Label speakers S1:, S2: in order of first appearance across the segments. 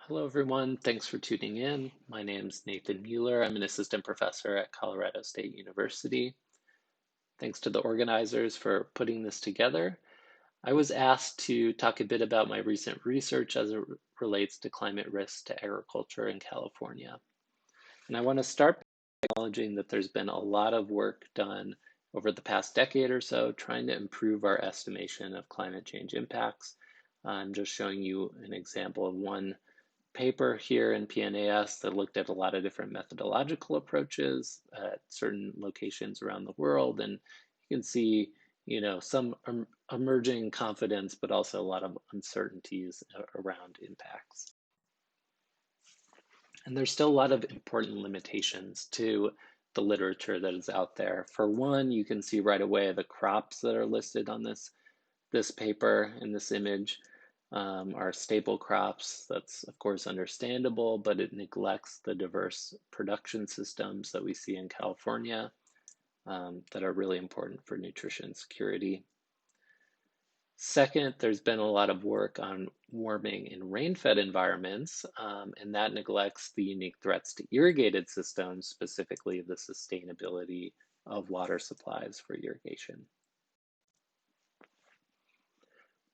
S1: Hello, everyone. Thanks for tuning in. My name's Nathan Mueller. I'm an assistant professor at Colorado State University. Thanks to the organizers for putting this together. I was asked to talk a bit about my recent research as it relates to climate risks to agriculture in California. And I want to start by acknowledging that there's been a lot of work done over the past decade or so trying to improve our estimation of climate change impacts. I'm just showing you an example of one paper here in PNAS that looked at a lot of different methodological approaches at certain locations around the world. And you can see, some emerging confidence, but also a lot of uncertainties around impacts. And there's still a lot of important limitations to the literature that is out there. For one, you can see right away the crops that are listed on this paper in this image are staple crops. That's of course understandable, but it neglects the diverse production systems that we see in California that are really important for nutrition security. Second, there's been a lot of work on warming in rain-fed environments, and that neglects the unique threats to irrigated systems, specifically the sustainability of water supplies for irrigation.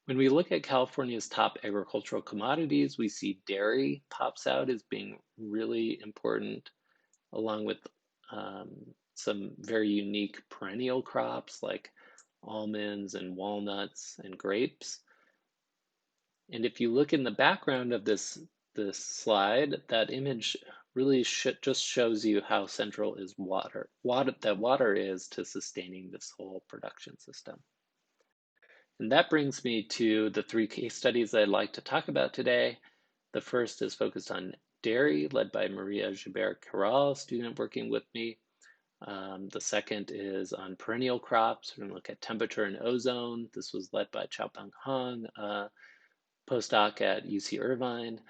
S1: When we look at California's top agricultural commodities, we see dairy pops out as being really important, along with some very unique perennial crops like almonds and walnuts and grapes. And if you look in the background of this slide, that image really just shows you how central is water is to sustaining this whole production system. And that brings me to the three case studies I'd like to talk about today. The first is focused on dairy, led by Maria Gibert-Corral, a student working with me. The second is on perennial crops. We're going to look at temperature and ozone. This was led by Xiaopeng Hong, a postdoc at UC Irvine.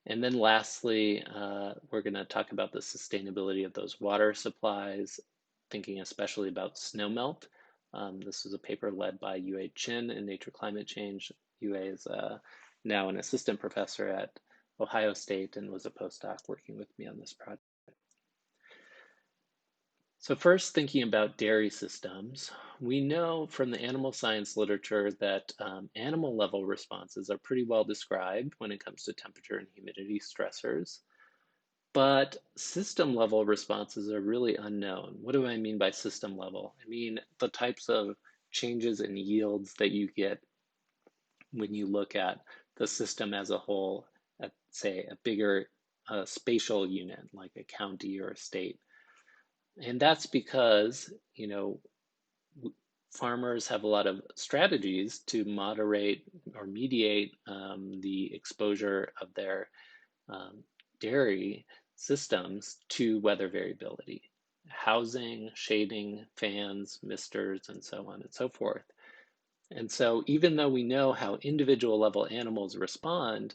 S1: And then lastly, we're going to talk about the sustainability of those water supplies, thinking especially about snowmelt. This was a paper led by Yue Chin in Nature Climate Change. Yue is now an assistant professor at Ohio State and was a postdoc working with me on this project. So first, thinking about dairy systems, we know from the animal science literature that animal level responses are pretty well described when it comes to temperature and humidity stressors. But system level responses are really unknown. What do I mean by system level? I mean the types of changes in yields that you get when you look at the system as a whole, at say a bigger spatial unit like a county or a state. And that's because, farmers have a lot of strategies to moderate or mediate the exposure of their dairy systems to weather variability, housing, shading, fans, misters, and so on and so forth. And so even though we know how individual level animals respond,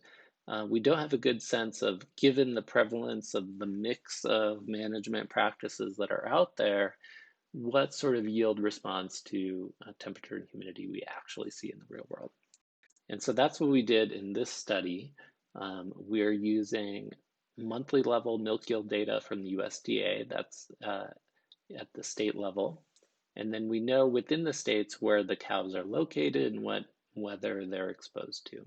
S1: we don't have a good sense of, given the prevalence of the mix of management practices that are out there, what sort of yield response to temperature and humidity we actually see in the real world. And so that's what we did in this study. We're using monthly level milk yield data from the USDA, that's at the state level. And then we know within the states where the cows are located and what weather they're exposed to.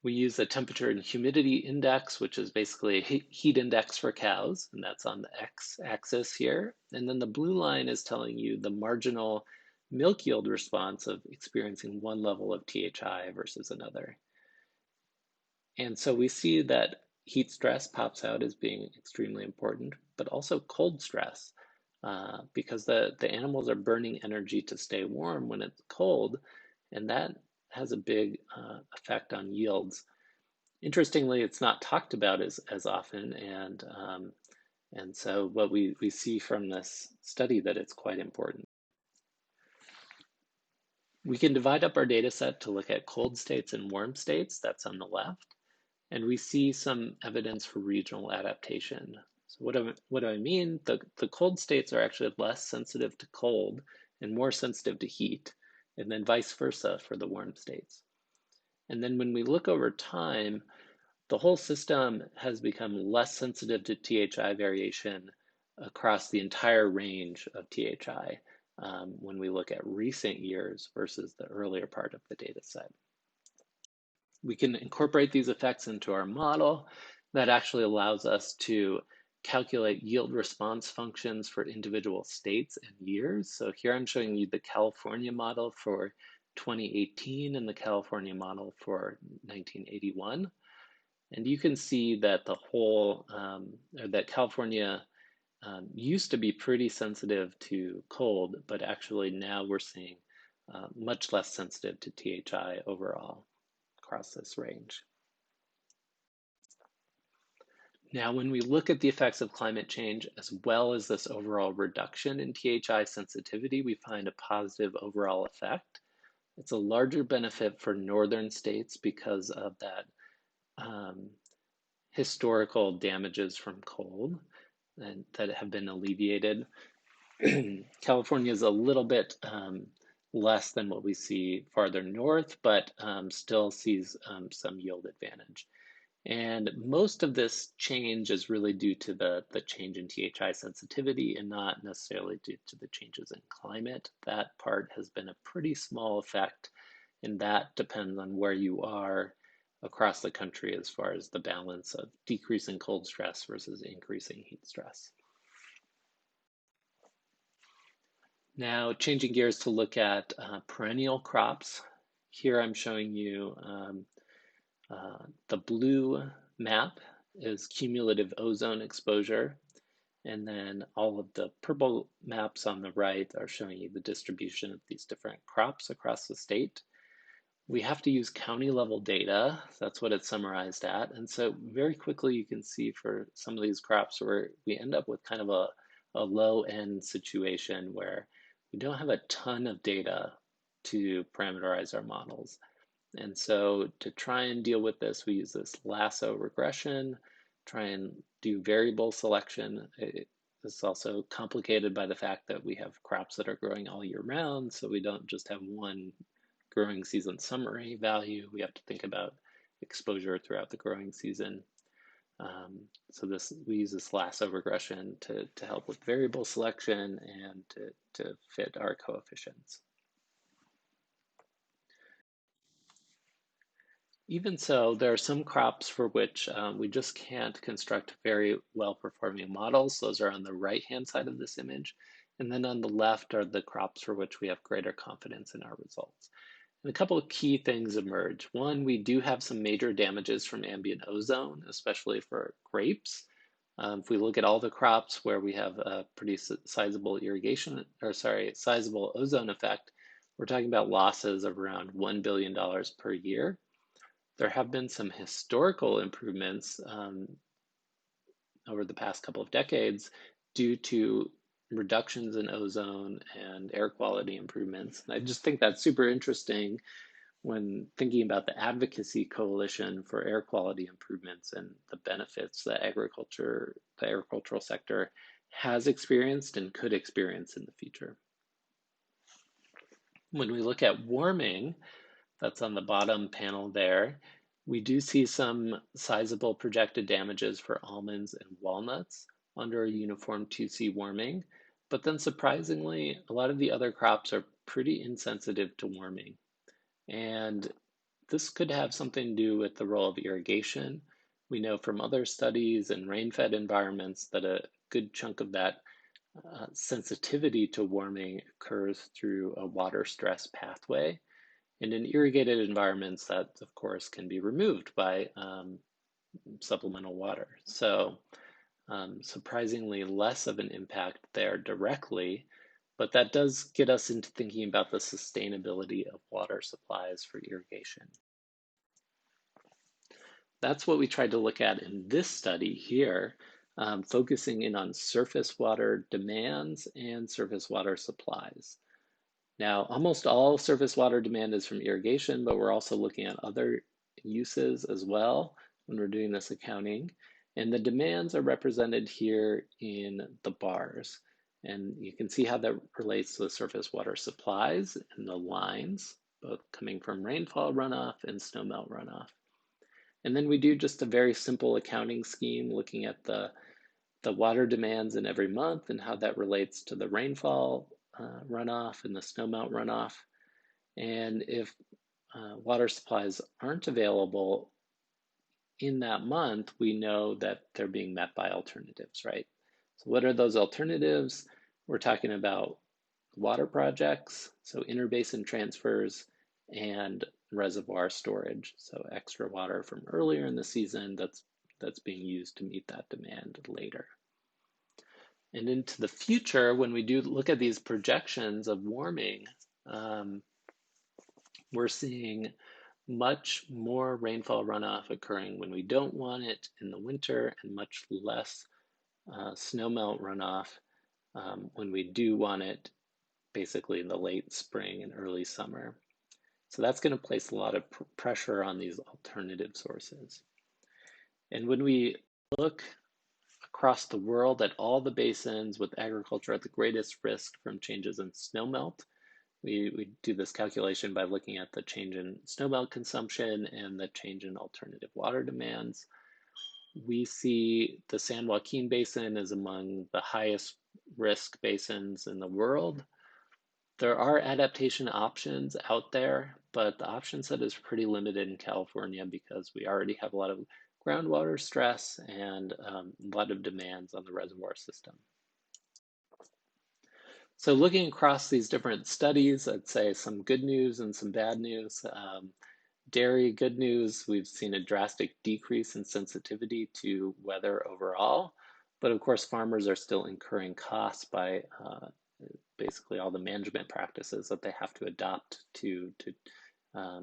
S1: We use the temperature and humidity index, which is basically a heat index for cows, and that's on the x-axis here. And then the blue line is telling you the marginal milk yield response of experiencing one level of THI versus another. And so we see that heat stress pops out as being extremely important, but also cold stress, because the animals are burning energy to stay warm when it's cold, and that has a big effect on yields. Interestingly, it's not talked about as often, and so what we see from this study that it's quite important. We can divide up our data set to look at cold states and warm states, that's on the left, and we see some evidence for regional adaptation. So what do I mean? The cold states are actually less sensitive to cold and more sensitive to heat, and then vice versa for the warm states. And then when we look over time, the whole system has become less sensitive to THI variation across the entire range of THI when we look at recent years versus the earlier part of the data set. We can incorporate these effects into our model. That actually allows us to calculate yield response functions for individual states and years. So here I'm showing you the California model for 2018 and the California model for 1981. And you can see that the whole, or that California used to be pretty sensitive to cold, but actually now we're seeing much less sensitive to THI overall across this range. Now, when we look at the effects of climate change, as well as this overall reduction in THI sensitivity, we find a positive overall effect. It's a larger benefit for northern states because of that historical damages from cold and that have been alleviated. California is a little bit less than what we see farther north, but still sees some yield advantage. And most of this change is really due to the change in THI sensitivity and not necessarily due to the changes in climate. That part has been a pretty small effect, and that depends on where you are across the country as far as the balance of decreasing cold stress versus increasing heat stress. Now, changing gears to look at perennial crops. Here I'm showing you the blue map is cumulative ozone exposure, and then all of the purple maps on the right are showing you the distribution of these different crops across the state. We have to use county level data. That's what it's summarized at. And so very quickly you can see for some of these crops where we end up with kind of a low end situation where we don't have a ton of data to parameterize our models. And so to try and deal with this, we use this lasso regression, try and do variable selection. It's also complicated by the fact that we have crops that are growing all year round, so we don't just have one growing season summary value. We have to think about exposure throughout the growing season. So we use this lasso regression to help with variable selection and to fit our coefficients. Even so, there are some crops for which we just can't construct very well-performing models. Those are on the right-hand side of this image. And then on the left are the crops for which we have greater confidence in our results. And a couple of key things emerge. One, we do have some major damages from ambient ozone, especially for grapes. If we look at all the crops where we have a pretty sizable sizable ozone effect, we're talking about losses of around $1 billion per year. There have been some historical improvements over the past couple of decades due to reductions in ozone and air quality improvements. And I just think that's super interesting when thinking about the advocacy coalition for air quality improvements and the benefits that the agricultural sector has experienced and could experience in the future. When we look at warming, that's on the bottom panel there, we do see some sizable projected damages for almonds and walnuts under a uniform 2C warming, but then surprisingly, a lot of the other crops are pretty insensitive to warming. And this could have something to do with the role of irrigation. We know from other studies and rain-fed environments that a good chunk of that sensitivity to warming occurs through a water stress pathway. And in irrigated environments, that of course can be removed by supplemental water. So surprisingly less of an impact there directly, but that does get us into thinking about the sustainability of water supplies for irrigation. That's what we tried to look at in this study here, focusing in on surface water demands and surface water supplies. Now, almost all surface water demand is from irrigation, but we're also looking at other uses as well when we're doing this accounting. And the demands are represented here in the bars. And you can see how that relates to the surface water supplies in the lines. both coming from rainfall runoff and snowmelt runoff. And then we do just a very simple accounting scheme looking at the water demands in every month and how that relates to the rainfall runoff and the snowmelt runoff. And if water supplies aren't available in that month, we know that they're being met by alternatives, right? So what are those alternatives? We're talking about water projects, so interbasin transfers and reservoir storage, so extra water from earlier in the season that's being used to meet that demand later. And into the future, when we do look at these projections of warming, we're seeing much more rainfall runoff occurring when we don't want it in the winter and much less snowmelt runoff when we do want it basically in the late spring and early summer. So that's going to place a lot of pressure on these alternative sources. And when we look across the world at all the basins with agriculture at the greatest risk from changes in snowmelt, we do this calculation by looking at the change in snowmelt consumption and the change in alternative water demands. We see the San Joaquin Basin is among the highest risk basins in the world. There are adaptation options out there, but the option set is pretty limited in California because we already have a lot of groundwater stress and a lot of demands on the reservoir system. So looking across these different studies, I'd say some good news and some bad news. Dairy, good news, we've seen a drastic decrease in sensitivity to weather overall, but of course farmers are still incurring costs by basically all the management practices that they have to adopt to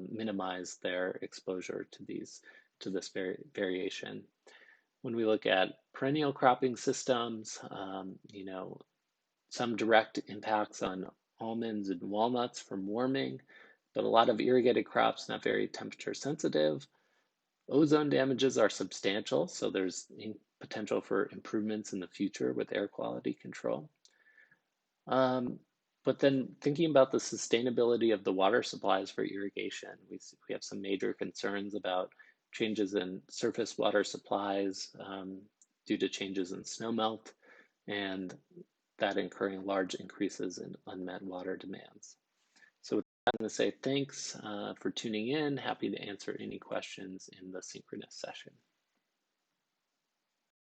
S1: minimize their exposure to this variation. When we look at perennial cropping systems, some direct impacts on almonds and walnuts from warming, but a lot of irrigated crops not very temperature sensitive. Ozone damages are substantial, so there's potential for improvements in the future with air quality control. But then thinking about the sustainability of the water supplies for irrigation, we have some major concerns about changes in surface water supplies due to changes in snowmelt and that incurring large increases in unmet water demands. So with that, I'm going to say thanks for tuning in. Happy to answer any questions in the synchronous session.